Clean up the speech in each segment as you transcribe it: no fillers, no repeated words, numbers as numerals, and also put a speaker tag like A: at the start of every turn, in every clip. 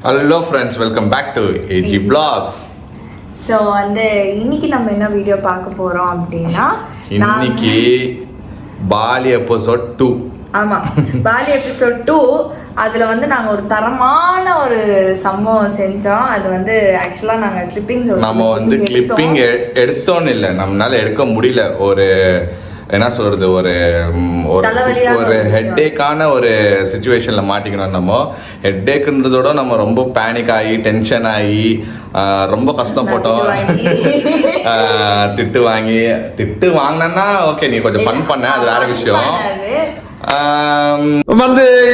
A: Hello friends, welcome back to AG Vlogs.
B: So இன்னைக்கு நம்ம என்ன வீடியோ பார்க்க போகிறோம் அப்படின்னா,
A: இன்னைக்கு பாலி எபிசோட் 2.
B: ஆமாம், பாலி எபிசோட் 2. அதில் நாங்கள் ஒரு தரமான ஒரு சம்பவம் செஞ்சோம். அது ஆக்சுவலாக நாங்கள் கிளிப்பிங்ஸ்
A: நம்ம கிளிப்பிங் எடுத்தோன்னு இல்லை, நம்மளால எடுக்க முடியல. ஒரு என்ன சொல்றது, ஒரு ஹெட்டேக்கான ஒரு சிச்சுவேஷனில் மாட்டிக்கணும். நம்ம ஹெட்டேக்குன்றதோட நம்ம ரொம்ப பேனிக் ஆகி டென்ஷன் ஆகி ரொம்ப கஷ்டப்பட்டோம். திட்டு வாங்கினா ஓகே, நீ கொஞ்சம் ஃபன் பண்ண, அது வேற விஷயம்.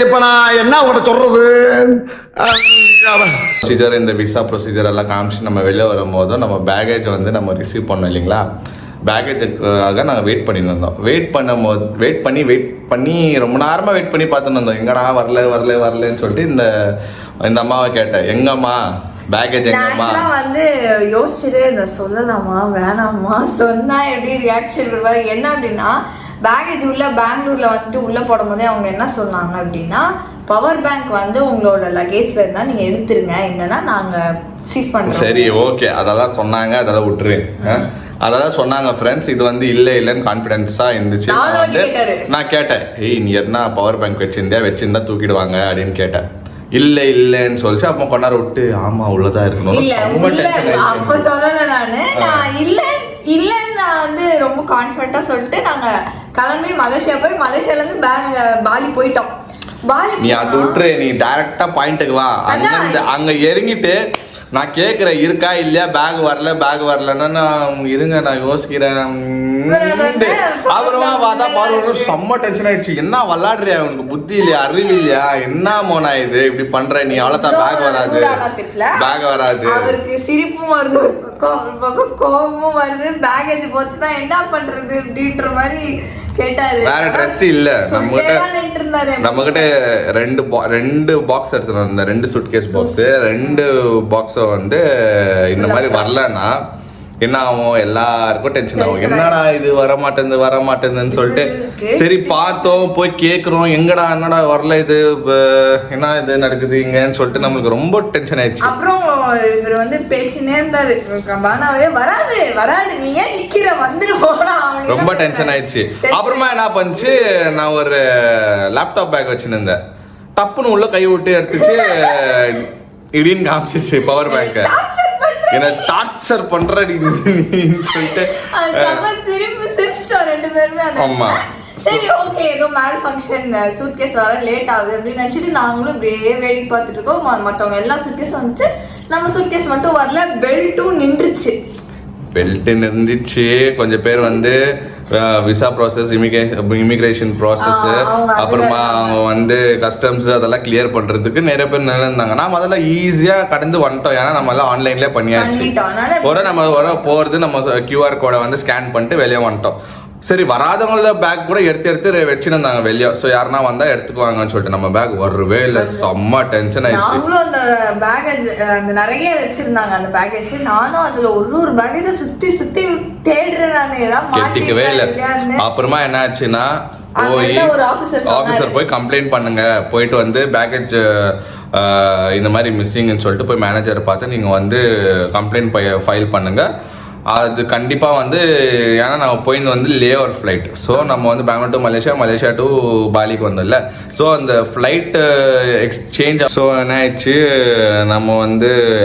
C: இப்ப நான் என்ன உங்களை சொல்றது,
A: ப்ரொசீஜர், இந்த விசா ப்ரொசீஜர் எல்லாம் காமிச்சு நம்ம வெளியே வரும்போது நம்ம பேகேஜ் நம்ம ரிசீவ் பண்ணோம் இல்லைங்களா. பேகேஜுக்காக நாங்கள் வெயிட் பண்ணியிருந்தோம். வெயிட் பண்ணி ரொம்ப நேரமாக வெயிட் பண்ணி பார்த்துன்னு இருந்தோம். எங்கடா வரலன்னு சொல்லிட்டு இந்த அம்மாவை கேட்டேன், எங்கம்மா பேகேஜ் எங்கம்மா
B: யோசிச்சுட்டு இந்த சொல்லலாமா வேணாமா, சொன்னா எப்படி ரியாக்ஷன் கொடுப்பாரு. என்ன அப்படின்னா, பேகேஜ் உள்ள பெங்களூர்ல உள்ள போடும் போதே அவங்க என்ன சொன்னாங்க அப்படின்னா, பவர் பேங்க் உங்களோட லக்கேஜ்ல இருந்தா நீங்க எடுத்துருங்க, இல்லைன்னா நாங்க சீஸ் பண்றோம்.
A: சரி, ஓகே, அதெல்லாம் சொன்னாங்க, அதெல்லாம் விட்டுரு. அதெல்லாம் சொன்னாங்க ஃப்ரெண்ட்ஸ். இது இல்லைன்னு கான்ஃபிடென்ஸாக இருந்துச்சு. நான் கேட்டேன், நீ என்ன பவர் பேங்க் வச்சிருந்தா தூக்கிடுவாங்க அப்படின்னு கேட்டேன். இல்லைன்னு சொல்லிச்சு. அப்போ கொண்டாட விட்டு, ஆமா உள்ளதா இருக்கணும்.
B: அப்ப சொல்லல, நான் இல்லன்னு நான் ரொம்ப கான்ஃபிடென்ட்டா சொல்லிட்டு நாங்க கிளம்பி மலேசியால இருந்து பாலி போயிட்டோம்.
A: நீ அது விட்டுரு, நீ டைரக்டா பாயிண்ட்டுக்கு வா. அங்க இறங்கிட்டு நான் கேட்குறேன், இருக்கா இல்லையா, பேக் வரலன்னா இருங்க நான் யோசிக்கிறேன். அப்புறமா பார்த்தா பாரு, செம்ம டென்ஷன் ஆயிடுச்சு. என்ன விளாடுறியா, உனக்கு புத்தி இல்லையா, அறிவு இல்லையா, என்ன மோனா இது இப்படி பண்ற நீ, அவ்வளோதான் பேக் வராது.
B: அவருக்கு சிரிப்பும் வருது, கோபமும் வருது. பேகேஜ் போச்சுன்னா என்ன பண்றது அப்படின்ற மாதிரி கேட்டாரு.
A: வேற ட்ரெஸ் இல்ல நம்மகிட்ட. ரெண்டு பாக்ஸ் எடுத்துட்டு வந்தேன், 2 சூட்கேஸ் பாக்ஸ். 2 பாக்ஸும் இந்த மாதிரி வரலன்னா என்ன ஆகும், எல்லாருக்கும் டென்ஷன் ஆகும். என்னடா இது வரமாட்டேங்குதுன்னு சொல்லிட்டு சரி பார்த்தோம், போய் கேட்குறோம், என்னடா வரல, இது என்ன இது நடக்குது இங்கன்னு சொல்லிட்டு நம்மளுக்கு ரொம்ப டென்ஷன் ஆயிடுச்சு.
B: அப்புறம் இவர் பேசினே இருந்தாரு, வராது நீ ஏன் நிக்கிற, வந்துரு போனா.
A: ரொம்ப டென்ஷன் ஆயிடுச்சு. அப்புறமா என்ன பண்ணுச்சு, நான் ஒரு லேப்டாப் பேக் வச்சுருந்தேன். டப்புன்னு உள்ள கை விட்டு எடுத்துச்சு, இடின்னு காமிச்சிச்சு பவர் பேங்கை. என்ன டார்ச்சர் பண்றன்னு சொல்லிட்டு ஆமா.
B: சரி, ஓகே, ஏதோ மேல் ஃபங்க்ஷன், சூட்கேஸ் வர லேட் ஆகுது அப்படின்னு நினைச்சிட்டு நாங்களும் இப்படியே வேடிக்கை பார்த்துட்டு இருக்கோம். மற்றவங்க எல்லா சூட்கேஸ் வந்துச்சு, நம்ம சூட்கேஸ் மட்டும் வரல. பெல்ட்டும் நின்றுச்சு.
A: கொஞ்சம் பேர் விசா ப்ராசஸ், இமிகிரேஷன் ப்ராசஸ், அப்புறமா அவங்க கஸ்டம்ஸ் அதெல்லாம் கிளியர் பண்றதுக்கு நிறைய பேர் நினைந்தாங்க. நாம அதெல்லாம் ஈஸியா கடந்து வந்துட்டோம். ஏன்னா நம்ம எல்லாம் ஆன்லைன்லேயே பண்ணியாச்சு. நம்ம போறது, நம்ம QR கோடை ஸ்கேன் பண்ணிட்டு வெளியே வந்துட்டோம். சரி, வராதவங்கள பேக் கூட எடுத்து வச்சுருந்தாங்க வெளியே. ஸோ யாருன்னா வந்தா எடுத்துக்குவாங்கன்னு சொல்லிட்டு நம்ம பேக் வரவே இல்லை. செம்ம டென்ஷன் ஆயிடுச்சு.
B: நாங்களும் அந்த பேக்கேஜ் நிறைய வச்சிருந்தாங்க அந்த பேக்கேஜ். நானும் அதுல ஒரு பேக்கேஜை சுத்தி தேடுறேன், நான் ஏதாவது
A: கெட்டிக்கவே இல்லை. அப்புறமா என்ன ஆச்சுன்னா,
B: ஒரு ஆஃபீஸர்
A: போய் கம்ப்ளைண்ட் பண்ணுங்க, போயிட்டு பேக்கேஜ் இந்த மாதிரி மிஸ்ஸிங்னு சொல்லிட்டு போய் மேனேஜரை பார்த்து நீங்கள் கம்ப்ளைண்ட் ஃபைல் பண்ணுங்க. அது கண்டிப்பாக ஏன்னா நம்ம போயின்னு லே ஓவர் ஃப்ளைட். ஸோ நம்ம பெங்களூர் டு மலேசியா டு பாலிக்கு வந்தோம்ல. ஸோ அந்த ஃப்ளைட்டு எக்ஸ்சேஞ்ச். ஸோ என்ன ஆயிடுச்சு, நம்ம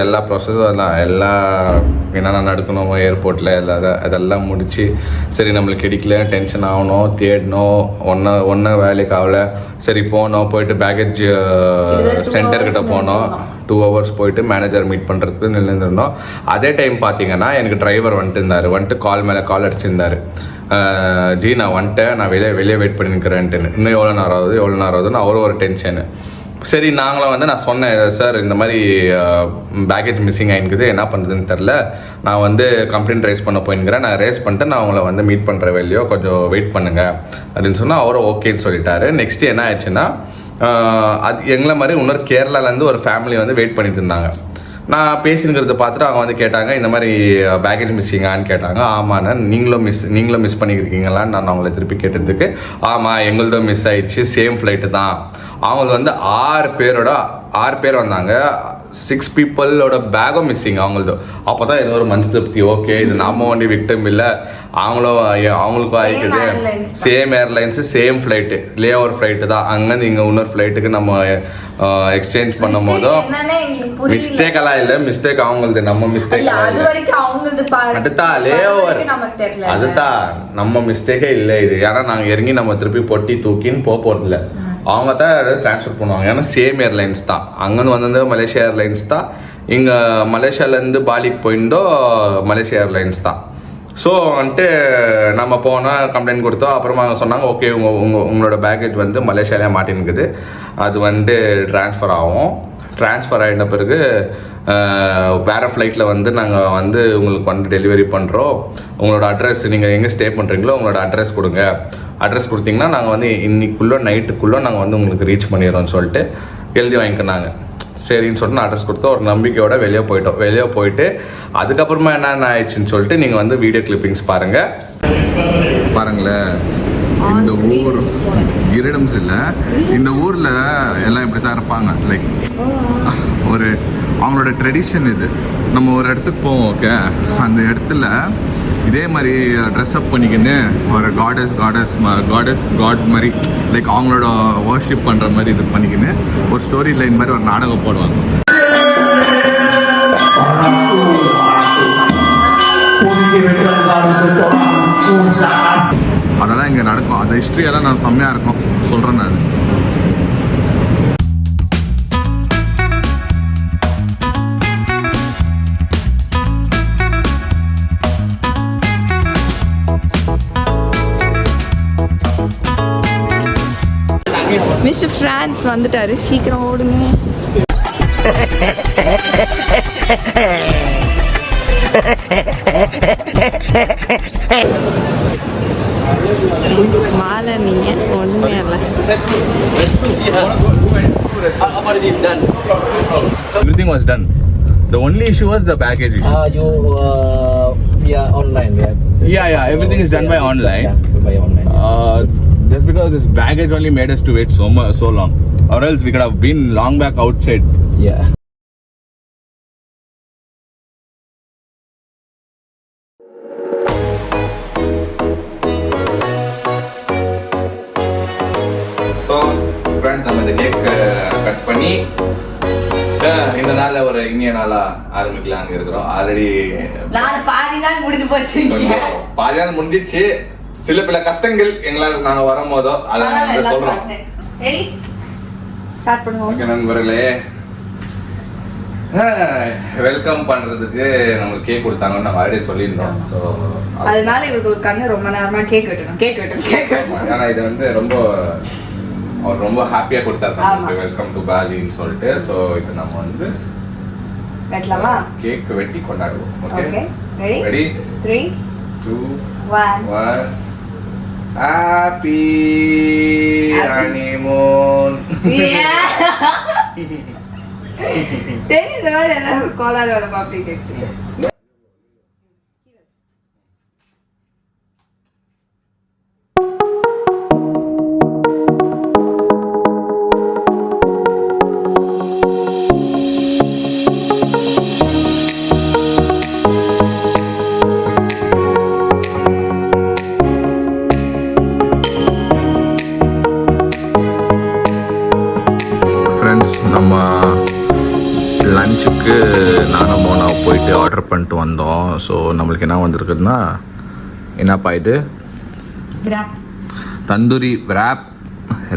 A: எல்லா ப்ராசஸும் எல்லாம் என்னென்ன நடக்கணும் ஏர்போர்ட்டில் அதெல்லாம் முடிச்சு, சரி நம்மளுக்கு கிடைக்கல, டென்ஷன் ஆகணும், தேடணும், ஒன்றா வேலைக்கு ஆகலை. சரி போயிட்டு பேக்கேஜ் சென்டர்கிட்ட போனோம். 2 hours போயிட்டு மேனேஜர் மீட் பண்ணுறதுக்கு நின்றுருந்தோம். அதே டைம் பார்த்தீங்கன்னா எனக்கு டிரைவர் கால் மேலே கால் அடிச்சிருந்தாரு. ஜி நான் வந்துட்டேன், நான் வெளியே வெயிட் பண்ணி நிற்கிறேன்ட்டு. இன்னும் எவ்வளோ நேரம் ஆகுதுன்னு அவரும் ஒரு டென்ஷனு. சரி, நாங்களும் நான் சொன்னேன், சார் இந்த மாதிரி பேக்கேஜ் மிஸ்ஸிங் ஆகிருக்குது, என்ன பண்ணுறதுன்னு தெரில, நான் கம்ப்ளைண்ட் ரைஸ் பண்ண போயிருக்கிறேன், நான் ரைஸ் பண்ணிட்டு நான் அவங்கள மீட் பண்ணுற வெளியோ கொஞ்சம் வெயிட் பண்ணுங்கள் அப்படின்னு சொன்னால் அவரும் ஓகேன்னு சொல்லிட்டாரு. நெக்ஸ்ட்டு என்ன ஆயிடுச்சுன்னா, அது எங்களை மாதிரி இன்னொரு கேரளாலேருந்து ஒரு ஃபேமிலி வெயிட் பண்ணிட்டு இருந்தாங்க. நான் பேசினுங்கிறத பார்த்துட்டு அவங்க கேட்டாங்க, இந்த மாதிரி பேக்கேஜ் மிஸ்ஸிங்கான்னு கேட்டாங்க. ஆமாண்ணா, நீங்களும் மிஸ் பண்ணியிருக்கீங்களான்னு நான் அவங்கள திருப்பி கேட்டதுக்கு, ஆமாம் எங்களுதும் மிஸ் ஆயிடுச்சு, சேம் ஃப்ளைட்டு தான். அவங்க 6 பேர் வந்தாங்க. 6 பீப்புளோட பேக்கும் மிஸ்ஸிங் அவங்களது. அப்போ தான் ஏதோ ஒரு மனசு திருப்தி, ஓகே இது நம்ம வண்டி விக்டம் இல்லை, அவங்களுக்கும் ஆகிக்குது. சேம் ஏர்லைன்ஸு சேம் ஃப்ளைட்டு, லே ஓவர் ஃப்ளைட்டு தான். அங்கேருந்து இங்கே இன்னொரு ஃப்ளைட்டுக்கு நம்ம எக்ஸ்சேஞ்ச் பண்ணும் போதும் மிஸ்டேக் எல்லாம் இல்லை, மிஸ்டேக் அவங்களது, நம்ம மிஸ்டேக் அதுதான் லே ஓவர், அதுதான் நம்ம மிஸ்டேக்கே இல்லை இது. ஏன்னா நாங்கள் இறங்கி நம்ம திருப்பி பொட்டி தூக்கின்னு போகிறதில்ல, அவங்க தான் ட்ரான்ஸ்ஃபர் பண்ணுவாங்க. ஏன்னா சேம் ஏர்லைன்ஸ் தான். அங்கேருந்து வந்தது மலேசியா ஏர்லைன்ஸ் தான், இங்கே மலேசியாவிலேருந்து பாலிக்கு போயிருந்தோ மலேசியா ஏர்லைன்ஸ் தான். ஸோ வந்துட்டு நம்ம போனால் கம்ப்ளைண்ட் கொடுத்தோம். அப்புறமா அவங்க சொன்னாங்க ஓகே உங்களோட பேக்கேஜ் வந்து மலேசியாவிலே மாட்டினுக்குது, அது வந்து ட்ரான்ஸ்ஃபர் ஆகும். ட்ரான்ஸ்ஃபர் ஆகிட்ட பிறகு வேறு ஃப்ளைட்டில் வந்து நாங்கள் வந்து உங்களுக்கு வந்து டெலிவரி பண்ணுறோம். உங்களோட அட்ரஸ், நீங்கள் எங்கே ஸ்டே பண்ணுறீங்களோ உங்களோட அட்ரஸ் கொடுங்க. அட்ரஸ் கொடுத்தீங்கன்னா நாங்கள் வந்து இன்னைக்குள்ளே நைட்டுக்குள்ளே நாங்கள் வந்து உங்களுக்கு ரீச் பண்ணிடுறோம்னு சொல்லிட்டு எழுதி வாங்கிக்கினாங்க. சரின்னு சொல்லிட்டு நான் அட்ரஸ் கொடுத்தோம். ஒரு நம்பிக்கையோட வெளியே போயிட்டோம். வெளியே போயிட்டு அதுக்கப்புறமா என்னென்ன ஆயிடுச்சுன்னு சொல்லிட்டு நீங்கள் வந்து வீடியோ கிளிப்பிங்ஸ் பாருங்களேன். இந்த ஊர் கிரீடம்ஸ் இல்லை, இந்த ஊரில் எல்லாம் இப்படி தான் இருப்பாங்க. லைக் ஒரு அவங்களோட ட்ரெடிஷன் இது. நம்ம ஒரு இடத்துக்கு போவோம், ஓகே, அந்த இடத்துல இதே மாதிரி ட்ரெஸ்அப் பண்ணிக்கின்னு ஒரு காட் மாதிரி லைக் அவங்களோட வர்ஷிப் பண்ணுற மாதிரி இது பண்ணிக்கின்னு ஒரு ஸ்டோரி லைன் மாதிரி ஒரு நாடகம் போடுவாங்க. அதெல்லாம் இங்கே நடக்கும். அந்த ஹிஸ்ட்ரியெல்லாம் நான் செம்மையாக இருக்கும் சொல்கிறேன் நான்.
B: மிஸ்டர் பிரான்ஸ் வந்துட்டாரு, சீக்கிரம் ஓடுங்க. மாலை நீங்க ஒண்ணுமே இல்லை.
A: Everything was done. The only issue was the baggage issue.
D: Via online,
A: Yeah. Everything is done by online.
D: Yeah, by online.
A: Just because this baggage only made us to wait so long, or else we could have been long back outside.
D: Yeah.
A: So friends, நம்ம இந்த cake cut பண்ணி இந்த நாள்ல ஒரு இனிய நாளா ஆரம்பிக்கலாம்னு இருக்கிறோம். Already
B: பாதி நாள் முடிஞ்சு போச்சு.
A: பாதி நாள் முடிஞ்சிச்சு. சில பல கஷ்டங்கள் எங்களால் நாங்கள் வரும்போதோ அதை நாங்கள் சொல்றோம். ஓகே நண்பர்களே, வெல்கம் பண்றதுக்கு நம்மளுக்கு கேக் கொடுத்தாங்கன்னு நம்ம ஆல்ரெடி சொல்லியிருந்தோம். ஸோ
B: அதனால இவருக்கு ஒரு கண்ணு ரொம்ப நேரமா கேக் வெட்டணும்.
A: ஏன்னா இது வந்து அவர் ரொம்ப ஹாப்பியா கொடுத்தாரு வெல்கம் டு பாலின்னு சொல்லிட்டு. ஸோ இது நம்ம வந்து
B: வெட்டலாமா? கேக்
A: வெட்டி கொண்டாடுவோம். Okay,
B: ready? 3 2 1. Happy honeymoon. தெரியுது மாதிரி எல்லாரும் கோளாறு வேலை பார்ப்பீங்க.
A: நம்ம லஞ்சுக்கு நானும் மோனா போயிட்டு ஆர்டர் பண்ணிட்டு வந்தோம். ஸோ நம்மளுக்கு என்ன வந்திருக்குதுன்னா, என்னப்பா இது, தந்தூரி wrap,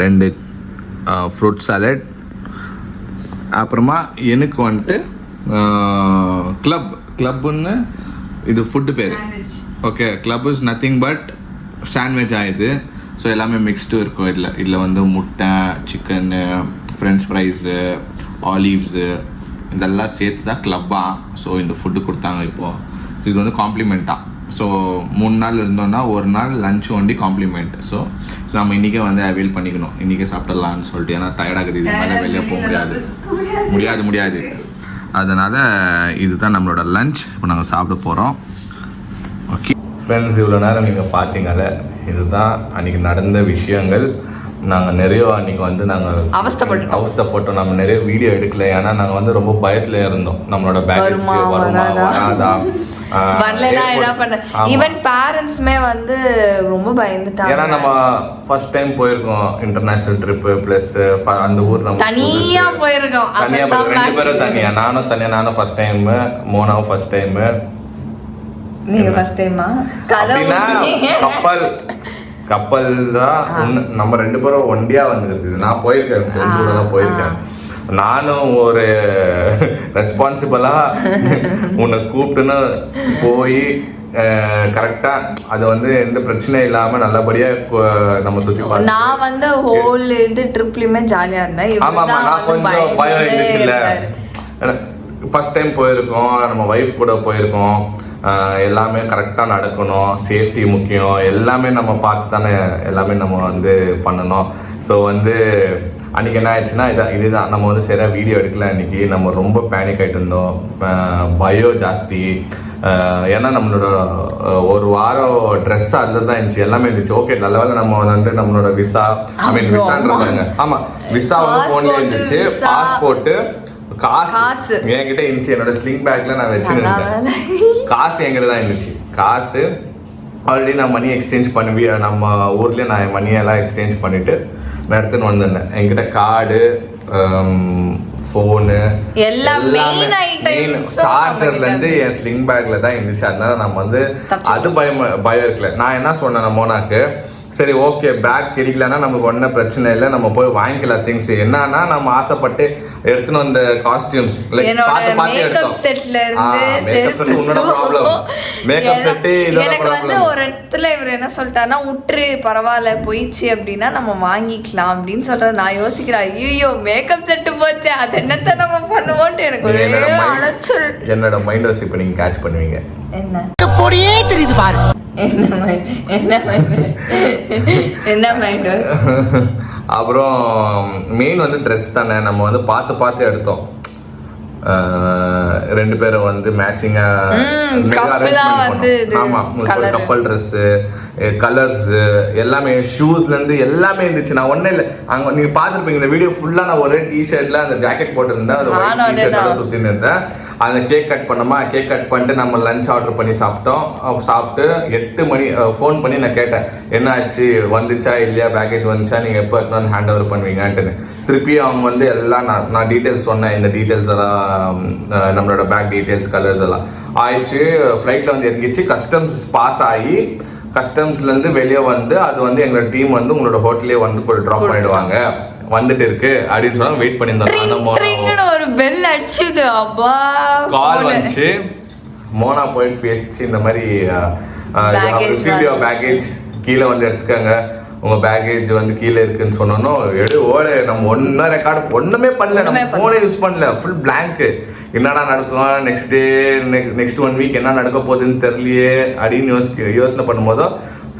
A: 2 ஃப்ரூட் சாலட், அப்புறமா எனக்கு வந்துட்டு கிளப்புன்னு இது ஃபுட்டு பேர். Okay, club is nothing but sandwich ஆகிடுது. ஸோ எல்லாமே மிக்ஸ்டு இருக்கும். இதில் வந்து முட்டை, சிக்கனு, ஃப்ரெஞ்ச் ஃப்ரைஸு, ஆலிவ்ஸு, இதெல்லாம் சேர்த்து தான் கிளப்பாக. ஸோ இந்த ஃபுட்டு கொடுத்தாங்க இப்போது. ஸோ இது வந்து காம்ப்ளிமெண்ட்டாக. ஸோ 3 நாள் இருந்தோன்னா ஒரு நாள் லஞ்ச் ஒண்டி காம்ப்ளிமெண்ட். ஸோ நம்ம இன்றைக்கே வந்து அவைல் பண்ணிக்கணும், இன்றைக்கே சாப்பிடலான்னு சொல்லிட்டு. ஏன்னா டயர்டாகுது, இது மேலே வெளியே போக முடியாது. அதனால் இதுதான் நம்மளோட லஞ்ச். இப்போ நாங்கள் சாப்பிட போகிறோம். ஓகே ஃப்ரெண்ட்ஸ், இவ்வளோ நேரம் நீங்கள் பார்த்தீங்கல்ல, இதுதான் அன்றைக்கி நடந்த விஷயங்கள். நாங்கள் நிறைய அன்றைக்கி வந்து நாங்கள் அவஸ்தைப்பட்டோம். நம்ம நிறைய வீடியோ எடுக்கல, ஏன்னா நாங்கள் வந்து ரொம்ப பயத்தில் இருந்தோம். நம்மளோட பேக்கேஜ் வருமா வராதா,
B: வரலனா என்ன பண்ற. ஈவன் பேரண்ட்ஸ்மே வந்து ரொம்ப பயந்துட்டாங்க.
A: ஏன்னா நம்ம ஃபர்ஸ்ட் டைம் போயிருக்கோம் இன்டர்நேஷனல் ட்ரிப்பு, ப்ளஸ் அந்த ஊர் நம்ம
B: தனியா போயிருக்கோம்.
A: தனியா 2 பேரும் தனியா, நானும் ஃபர்ஸ்ட் டைம், மோனாவும் ஃபர்ஸ்ட் டைம்.
B: நீங்க ஃபர்ஸ்ட் டைமா?
A: கப்பல் தான். நம்ம 2 பேரும் ஒண்டியா வந்துருக்குது. நான் போயிருக்கேன், ஃப்ரெண்ட்ஸோட தான் போயிருக்கேன். நானும் ஒரு ரெஸ்பான்சிபிளா உன்னை கூப்பிட்டுன்னு போய் கரெக்டாக அது வந்து எந்த பிரச்சனையும் இல்லாமல் நல்லபடியாக நம்ம சுற்றி பார்த்தோம்.
B: நான் வந்து ஹோல் இது ட்ரிப்லையுமே ஜாலியாக இருந்தேன்.
A: ஆமாம், நான் கொஞ்சம் பயம் இருந்துச்சு. இல்லை, ஃபர்ஸ்ட் டைம் போயிருக்கோம், நம்ம ஒய்ஃப் கூட போயிருக்கோம். எல்லாமே கரெக்டாக நடக்கணும், சேஃப்டி முக்கியம், எல்லாமே நம்ம பார்த்து தானே எல்லாமே நம்ம வந்து பண்ணணும். ஸோ வந்து அன்றைக்கி என்ன ஆயிடுச்சுன்னா இதுதான் நம்ம வந்து சரியாக வீடியோ எடுக்கல. அன்றைக்கி நம்ம ரொம்ப பேனிக் ஆகிட்டு இருந்தோம், பயம் ஜாஸ்தி. ஏன்னா நம்மளோட ஒரு வாரம் ட்ரெஸ் அதில் தான் இருந்துச்சு, எல்லாமே இருந்துச்சு. ஓகே, நல்ல வேலை நம்ம வந்து நம்மளோட விசான்றாங்க. ஆமாம், விசா வந்து ஃபோன்லேயே இருந்துச்சு, பாஸ்போர்ட்டு, காசு என்கிட்ட இருந்துச்சு. என்னோட ஸ்லிங் பேக்ல நான் வச்சுருந்தேன். காசு என்கிட்ட தான் இருந்துச்சு. காசு ஆல்ரெடி நான் மணி எக்ஸ்சேஞ்ச் பண்ணி நம்ம ஊர்லேயே நான் மணியெல்லாம் எக்ஸ்சேஞ்ச் பண்ணிவிட்டு நான் எடுத்துன்னு வந்துருந்தேன். என்கிட்ட கார்டு, ஃபோனு, சார்ஜர்லேருந்து என் ஸ்லிங் பேக்கில் தான் இருந்துச்சு. அதனால நம்ம வந்து அது பயம் இருக்கல. நான் என்ன சொன்னேன் மோனாக்கு, சரி ஓகே பேக் கிடைக்கலன்னா நமக்கு ஒன்றும் பிரச்சனை இல்லை, நம்ம போய் வாங்கிக்கலாம் திங்ஸ். என்னன்னா நம்ம ஆசைப்பட்டு எடுத்துன்னு வந்த காஸ்டியூம்ஸ்
B: ஒரு இடத்துல இவர் என்ன சொல்லிட்டாருன்னா, உற்று பரவாயில்ல போயிடுச்சு அப்படின்னா நம்ம வாங்கிக்கலாம் அப்படின்னு சொல்றாரு. நான் யோசிக்கிறேன், ஐயோ மேக்கப் செட்டு போச்சு, அது என்னத்த நம்ம பண்ணுவோம்ட்டு எனக்கு ஒரே அலைச்சல்.
A: என்னோட மைண்ட் வாஷ் இப்போ நீங்க கேட்ச் பண்ணுவீங்க.
B: என்ன
C: போடியே தெரியுது பாரு.
B: என்ன மைண்ட்
A: அப்புறம் மெயின் வந்து ட்ரெஸ் தானே, நம்ம வந்து பார்த்து எடுத்தோம். 2 பேரும் வந்து மேட்சிங்கா கப்பல் ட்ரெஸ்ஸு, கலர்ஸு எல்லாமே, ஷூஸ்லேருந்து எல்லாமே இருந்துச்சு. நான் ஒன்றும் இல்லை, அங்கே நீங்கள் பார்த்துருப்பீங்க இந்த வீடியோ ஃபுல்லாக. நான் ஒரே டிஷர்ட்டில் அந்த ஜாக்கெட் போட்டுருந்தேன், அந்த ஒயிட் டிஷர்ட்டோட சுற்றின்னு இருந்தேன். அந்த கேக் கட் பண்ணோமா, கேக் கட் பண்ணிட்டு நம்ம லஞ்ச் ஆர்டர் பண்ணி சாப்பிட்டோம். சாப்பிட்டு 8 மணி ஃபோன் பண்ணி நான் கேட்டேன், என்ன ஆச்சு, வந்துச்சா இல்லையா, பேக்கேஜ் வந்துச்சா, நீங்கள் எப்போ எடுத்து ஹேண்ட் ஓவர் பண்ணுவீங்கன்ட்டுன்னு. திருப்பி அவங்க வந்து எல்லாம் நான் டீட்டெயில்ஸ் சொன்னேன். இந்த டீட்டெயில்ஸ் எல்லாம் நம்மளோட பேக் டீட்டெயில்ஸ், கலர்ஸ் எல்லாம் ஆயிடுச்சு. ஃப்ளைட்டில் வந்து இறங்கிச்சு, கஸ்டம்ஸ் பாஸ் ஆகி கஸ்டம்ஸ்லேருந்து வெளியே வந்து அது வந்து எங்களோட டீம் வந்து உங்களோட ஹோட்டலே வந்து போய் ட்ராப் பண்ணிடுவாங்க, வந்துட்டு இருக்கு அப்படின்னு சொன்னா வெயிட் பண்ணியிருந்தோம்.
B: ஒரு பெல் அடிச்சுது, அப்பா
A: கால் வந்துச்சு. மோனா போயிட்டு பேசிச்சு, இந்த மாதிரி பேக்கேஜ் கீழே வந்து எடுத்துக்கங்க, உங்கள் பேக்கேஜ் வந்து கீழே இருக்குன்னு சொன்னோம். நம்ம ஒன்றும் ரெக்கார்டு ஒன்றுமே பண்ணல, நம்ம ஃபோனே யூஸ் பண்ணல, ஃபுல் பிளாங்க்கு. என்னடா நடக்கும், நெக்ஸ்ட் 1 வீக் என்ன நடக்க போகுதுன்னு தெரியலையே அப்படின்னு யோசனை பண்ணும்போது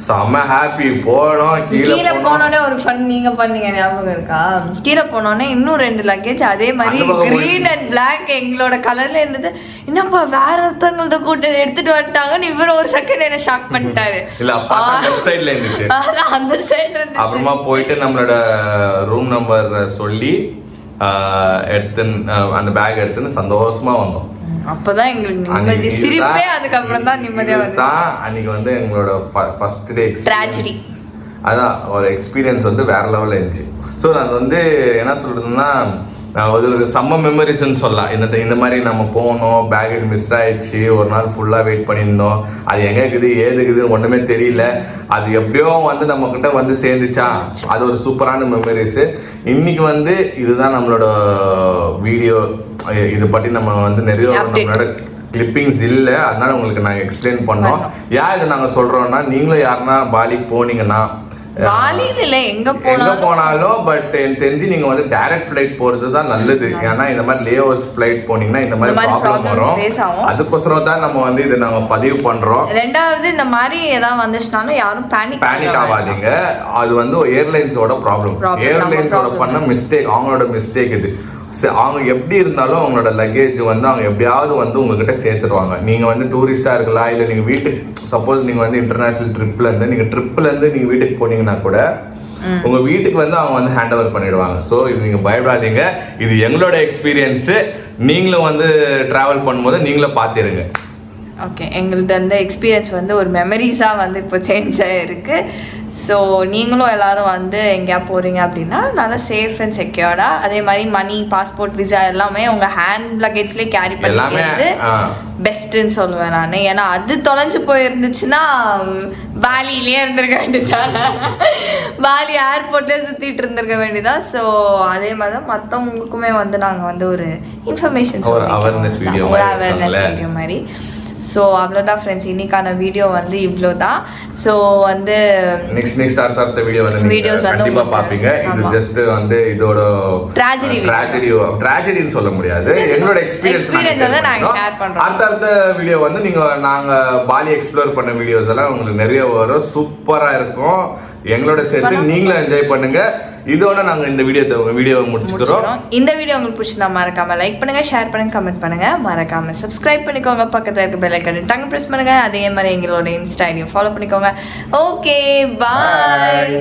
A: செம்ம ஹாப்பி. போனோம், கீழே
B: போனோடனே ஒரு ஃபன் நீங்க பண்ணீங்க, ஞாபகம் இருக்கா? கீழே போனோடனே இன்னும் 2 லக்கேஜ் அதே மாதிரி கிரீன் அண்ட் பிளாக் எங்களோட கலர்ல இருந்தது. என்னப்பா வேற ஒருத்தவங்களத கூட்டு எடுத்துட்டு வந்துட்டாங்கன்னு இவர் ஒரு செகண்ட் என்ன ஷாக் பண்ணிட்டாரு.
A: இல்ல அந்த சைடுல இருந்துச்சு,
B: அந்த சைடுல இருந்துச்சு.
A: அப்புறமா போயிட்டு நம்மளோட ரூம் நம்பர் சொல்லி எடுத்து அந்த பேக் எடுத்துன்னு சந்தோஷமா வந்தோம்.
B: அப்பதான் எங்களுக்கு நிம்மதி, சிரிப்பே அதுக்கப்புறம் தான் நிம்மதியா வந்து.
A: அன்னைக்கு வந்து எங்களோட ஃபர்ஸ்ட் டே
B: ட்ராஜடி,
A: அதான் ஒரு எக்ஸ்பீரியன்ஸ் வந்து வேற லெவலில் இருந்துச்சு. ஸோ நான் வந்து என்ன சொல்றதுன்னா, ஒரு செம்ம மெமரிஸ்ன்னு சொல்லலாம். இந்த மாதிரி நம்ம போனோம், பேக்கேஜ் மிஸ் ஆயிடுச்சு, ஒரு நாள் ஃபுல்லாக வெயிட் பண்ணியிருந்தோம், அது எங்கே இருக்குது ஏது இருக்குதுன்னு ஒன்றுமே தெரியல. அது எப்படியோ வந்து நம்மக்கிட்ட வந்து சேர்ந்துச்சா, அது ஒரு சூப்பரான மெமரிஸு. இன்னைக்கு வந்து இதுதான் நம்மளோட வீடியோ. இது பற்றி நம்ம வந்து நிறைய நம்மளோட கிளிப்பிங்ஸ் இல்லை, அதனால உங்களுக்கு நாங்கள் எக்ஸ்பிளைன் பண்ணோம். ஏன் இதை நாங்கள் சொல்கிறோன்னா, நீங்களும் யாருன்னா பாலிக்கு போனீங்கன்னா,
B: எங்க
A: போனாலும் பட் எனக்கு தெரிஞ்சு நீங்க வந்து டைரக்ட் ஃபிளைட் போறது தான் நல்லது. ஏன்னா இந்த மாதிரி லேஓவர்ஸ் ஃபிளைட் போனீங்கன்னா இந்த மாதிரி ப்ராப்ளம் வரும். அதுக்கோசரம் தான் நம்ம வந்து இதை நாங்க பதிவு பண்றோம்.
B: ரெண்டாவது, இந்த மாதிரி ஏதாவது வந்துச்சுனாலும் யாரும் பேனிக்
A: ஆகாதீங்க. அது வந்து ஏர்லைன்ஸோட ப்ராப்ளம், ஏர்லைன்ஸோட பண்ண மிஸ்டேக், அவங்களோட மிஸ்டேக் இது. அவங்க எப்படி இருந்தாலும் அவங்களோட லக்கேஜ் வந்து அவங்க எப்படியாவது வந்து உங்ககிட்ட சேர்த்துருவாங்க. நீங்கள் வந்து டூரிஸ்டாக இருக்கலாம், இல்லை நீங்கள் வீட்டுக்கு சப்போஸ் நீங்கள் வந்து இன்டர்நேஷ்னல் ட்ரிப்லேருந்து நீங்கள் வீட்டுக்கு போனீங்கன்னா கூட உங்க வீட்டுக்கு வந்து அவங்க வந்து ஹேண்ட் ஓவர் பண்ணிடுவாங்க. ஸோ இது நீங்க பயப்படாதீங்க, இது எங்களோட எக்ஸ்பீரியன்ஸு. நீங்களும் வந்து டிராவல் பண்ணும்போது நீங்களும் பார்த்துருங்க.
B: ஓகே, எங்களது அந்த எக்ஸ்பீரியன்ஸ் வந்து ஒரு மெமரிஸாக வந்து இப்போ சேஞ்ச் ஆகிருக்கு. ஸோ நீங்களும் எல்லோரும் வந்து எங்கேயா போகிறீங்க அப்படின்னா நல்லா சேஃப் அண்ட் செக்யூர்டாக, அதே மாதிரி மணி, பாஸ்போர்ட், விசா எல்லாமே உங்கள் ஹேண்ட் லக்கேஜ்லேயே கேரி பண்ணிக்கிறது பெஸ்ட்டுன்னு சொல்லுவேன் நான். ஏன்னா அது தொலைஞ்சு போயிருந்துச்சுன்னா பாலியிலே இருந்திருக்க வேண்டியதானே, பாலி ஏர்போர்ட்லேயே சுற்றிட்டு இருந்திருக்க வேண்டியதான். ஸோ அதே மாதிரி தான் மற்றவங்களுக்குமே வந்து நாங்கள் வந்து ஒரு இன்ஃபர்மேஷன்
A: ஒரு அவேர்னஸ் வீடியோ
B: மாதிரி. ஸோ அவ்வளோதான் ஃப்ரெண்ட்ஸ், இன்னைக்கான வீடியோ வந்து இவ்வளோ தான். ஸோ வந்து
A: நெக்ஸ்ட் அடுத்த வீடியோ வந்து
B: வீடியோஸ் வந்து
A: கண்டிப்பாக பார்ப்பீங்க. இது ஜஸ்ட் வந்து இதோட ட்ராஜடின்னு சொல்ல முடியாது, எங்களோட எக்ஸ்பீரியன்ஸ்
B: வந்து நாங்கள் ஷேர் பண்ணுறோம்.
A: அடுத்த வீடியோ வந்து நாங்கள் பாலி எக்ஸ்ப்ளோர் பண்ண வீடியோஸ் எல்லாம் உங்களுக்கு நிறைய வரும், சூப்பராக இருக்கும். எங்களோட சேர்த்து நீங்களும் என்ஜாய் பண்ணுங்க. இதோட நாங்க இந்த வீடியோவை முடிச்சுக்கிறோம்.
B: இந்த வீடியோ உங்களுக்கு பிடிச்சிருந்தா மறக்காம லைக் பண்ணுங்க, ஷேர் பண்ணுங்க, கமெண்ட் பண்ணுங்க, மறக்காம சப்ஸ்கிரைப் பண்ணிக்கோங்க, பக்கத்துல இருக்க பெல் ஐகானை டங் பிரஸ் பண்ணுங்க. அதே மாதிரி எங்களோட இன்ஸ்டா ஐடியை ஃபாலோ பண்ணிக்கோங்க. ஓகே, பாய்.